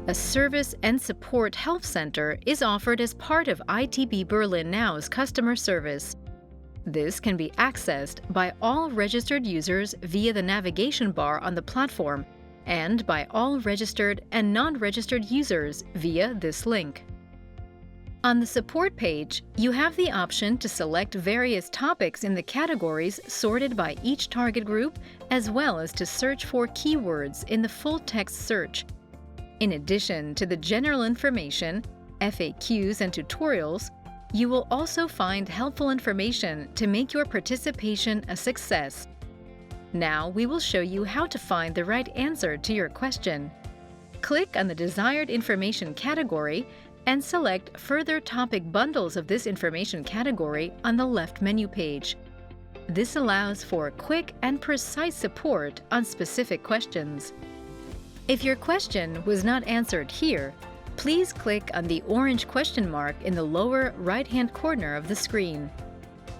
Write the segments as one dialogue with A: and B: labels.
A: A Service and Support Help Center is offered as part of ITB Berlin NOW's customer service. This can be accessed by all registered users via the navigation bar on the platform and by all registered and non-registered users via this link. On the support page, you have the option to select various topics in the categories sorted by each target group, as well as to search for keywords in the full-text search. In addition to the general information, FAQs, and tutorials, you will also find helpful information to make your participation a success. Now we will show you how to find the right answer to your question. Click on the desired information category and select further topic bundles of this information category on the left menu page. This allows for quick and precise support on specific questions. If your question was not answered here, please click on the orange question mark in the lower right-hand corner of the screen.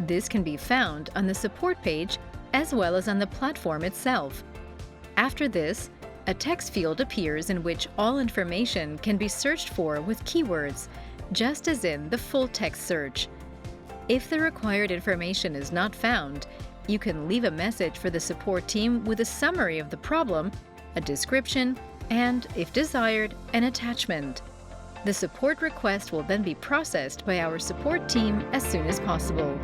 A: This can be found on the support page as well as on the platform itself. After this, a text field appears in which all information can be searched for with keywords, just as in the full-text search. If the required information is not found, you can leave a message for the support team with a summary of the problem, a description, and, if desired, an attachment. The support request will then be processed by our support team as soon as possible.